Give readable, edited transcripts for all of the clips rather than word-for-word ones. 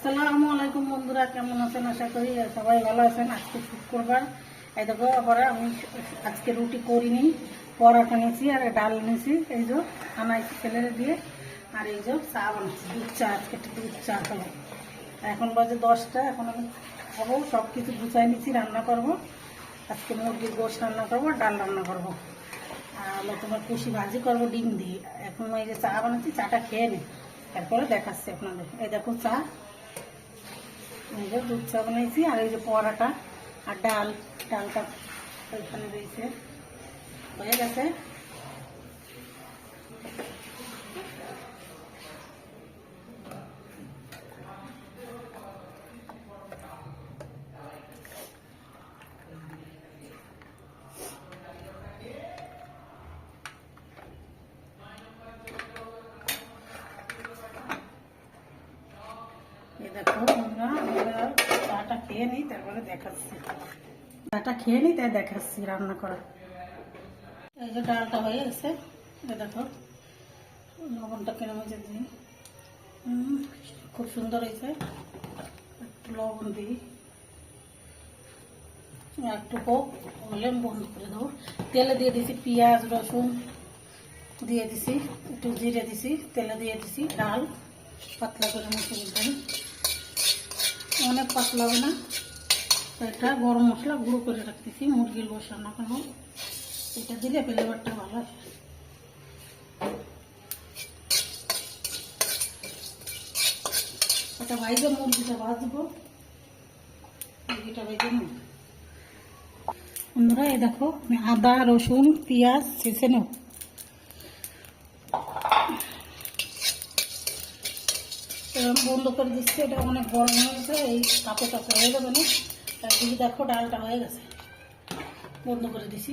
আসসালামু আলাইকুম বন্ধুরা, কেমন আছেন? আশা করি সবাই ভালো আছেন। আজকে শুক্রবার, এই দেখো আবার আমি আজকে রুটি করিনি, পরোটা নিয়েছি আর ডাল নিয়েছি। এই যে আনাইছি ছেলেরে দিয়ে, আর এই যে চা বানাচ্ছি, দুধ চা। আজকে একটু দুধ চা খাবো। এখন বাজে 10টা। এখন আমি খাবো, সব কিছু গুছাই নিচ্ছি, রান্না করব। আজকে মুরগির গোশত রান্না করবো, ডাল রান্না করবো, আর তোমার কুশি ভাজি করবো ডিম দিয়ে। এখন এই যে চা বানাচ্ছি, চাটা খেয়ে নিই, তারপরে দেখাচ্ছি আপনাদের। এই দেখো চা, এই যে দুধ চা বানাইছি, আর এই যে পরোটা আর ডালটা ওইখানে রয়েছে, হয়ে গেছে। এই দেখো বন্ধুরা, আমরা চাটা খেয়ে নিই, তারপরে দেখাচ্ছি। চাটা খেয়ে নিই, তাই দেখাচ্ছি রান্না করা। এই যে ডালটা হয়ে গেছে, এই দেখো লবণটা কেমন হয়েছে দিই, খুব সুন্দর হয়েছে। একটু লবণ দিই, একটু হোক হলে বন্ধ করে দেবো। তেলে দিয়ে দিছি পেঁয়াজ রসুন দিয়ে দিছি, একটু জিরে দিছি, তেলে দিয়ে দিছি ডাল পাতলা করে মুসুর ডাল, অনেক পাতলা হবে না। এটা গরম মশলা গুঁড়ো করে রাখতেছি, মুরগির গোশত রান্না করবো। এটা দিলে ফ্লেভারটা ভালো আসে। এটা ভাইজে মুরগিটা ভাজবো, মুরগিটা ভাইজে নেব। বন্ধুরা এই দেখো, আদা রসুন পেঁয়াজ ছেঁচে নেব। বন্ধ করে দিচ্ছি, এটা অনেক গরম হয়েছে, এই কাপড় কাপড় হয়ে যাবে না। তারপরে দেখো ডালটা হয়ে গেছে, বন্ধ করে দিছি।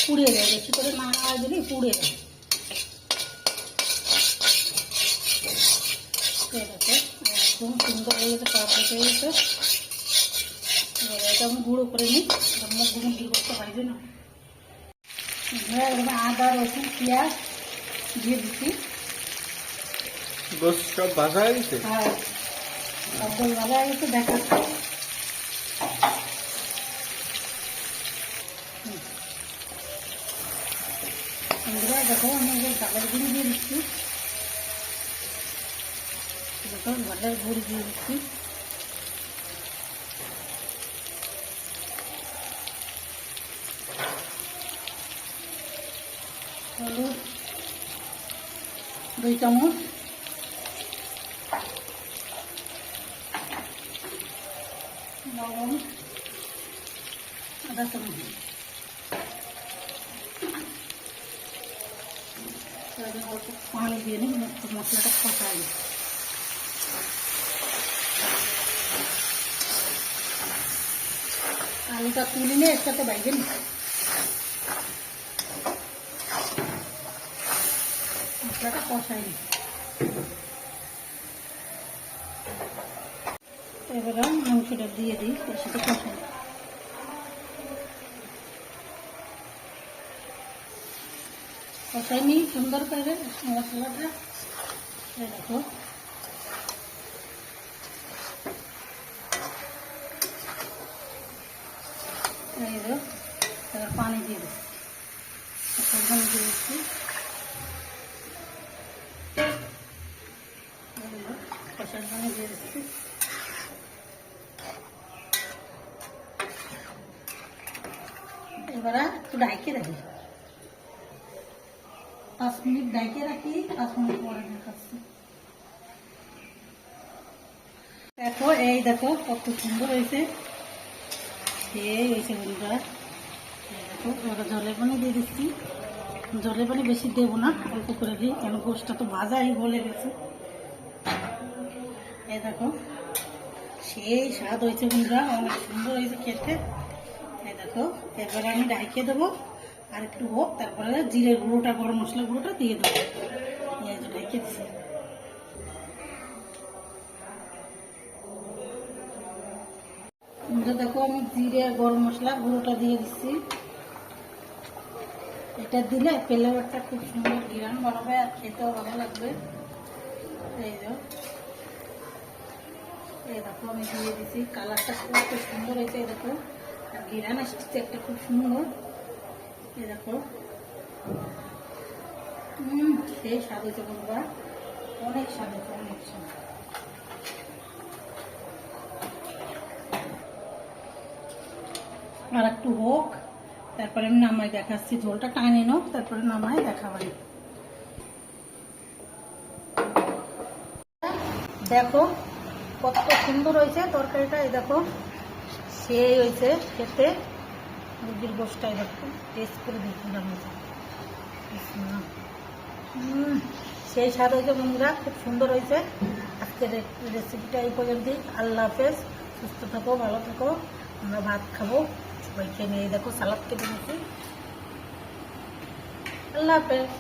পুড়িয়ে যায়, বেশি করে না দিলে পুড়ে যায়। দেখো একদম সুন্দর হয়ে গেছে, পাউডার হয়ে গেছে। এটা আমি গুঁড়ো করে নিই, মুরগি করতে পারবে না। আদা রসুন পেঁয়াজ দিয়ে দিচ্ছি। সব ভাজা হয়ে গেছে, হ্যাঁ একদম ভাজা হয়ে গেছে, দেখাচ্ছি। দেখো আমি চালের গুঁড়ি দিয়ে দিচ্ছি, দেখো চালের গুঁড়ি দিয়ে দিচ্ছি। হলুদ 2 চামচ, লবণ 1/2 চামচ, অল্প পানি দিয়ে নিই, মশলাটা কষাই নিই। আলুটা তুলে নিয়ে একসাথে বাইরে নিই, মশলাটা কষাই নিই। এবারে মাংসটা দিয়ে দিই, এর সাথে কষাই নিই। কষাই নিই সুন্দর করে মশলাটা। দেখো এই যে এবার পানি দিয়ে দিচ্ছি, পানি দিয়ে দিচ্ছি। কষার পানি দিয়ে দিচ্ছি। এবার একটু ঢাইকে রাখি, 5 মিনিট ঢাইকে রাখি, 5 মিনিট পরে দেখাচ্ছি। দেখো এই দেখো কত সুন্দর হয়েছে, এই হয়েছে বন্ধুরা। দেখো এবার জলের পানি দিয়ে দিচ্ছি, জলের পানি বেশি দেবো না, অল্প করে দিই, কেন গোশতটা তো ভাজাই গলে গেছে। এই দেখো সেই স্বাদ হয়েছে বন্ধুরা, অনেক সুন্দর হয়েছে খেতে। এই দেখো এবার আমি ঢাইকে দেবো, আর একটু হোক, তারপরে জিরে গুঁড়োটা গরম মশলা গুঁড়োটা দিয়ে দেবো। এই যে ঢাইকে দিচ্ছি। দেখো আমি জিরে গরম মশলা গুঁড়োটা দিয়ে দিচ্ছি। এটা দিলে ফ্লেভারটা খুব সুন্দর ঘ্রাণ বাড়াবে, আর খেতেও ভালো লাগবে। এই যে এই দেখো আমি দিয়ে দিছি, কালারটা কত সুন্দর হয়েছে এই দেখো, আর ঘিরান আসছে একটা খুব সুন্দর। এই দেখো সেই স্বাদ হয়েছে বন্ধুরা, অনেক স্বাদ হয়েছে, অনেক স্বাদ। আর একটু হোক, তারপরে আমি নামাই দেখাচ্ছি, ঝোলটা টানে নো তারপরে নামাই দেখাবাই। দেখো কত সুন্দর হয়েছে তরকারিটা, এই দেখো সেই হয়েছে খেতে। মুরগির গোশটাই দেখো টেস্ট করে দেখলাম, সেই স্বাদ হয়েছে বন্ধুরা, খুব সুন্দর হয়েছে। আজকের রেসিপিটা এই পর্যন্তই। আল্লাহ হাফেজ, সুস্থ থাকো, ভালো থাকো। আমরা ভাত খাবো, সবাই খেয়ে নিয়ে দেখো সালাদ কেটে নিচ্ছি। আল্লাহ হাফেজ।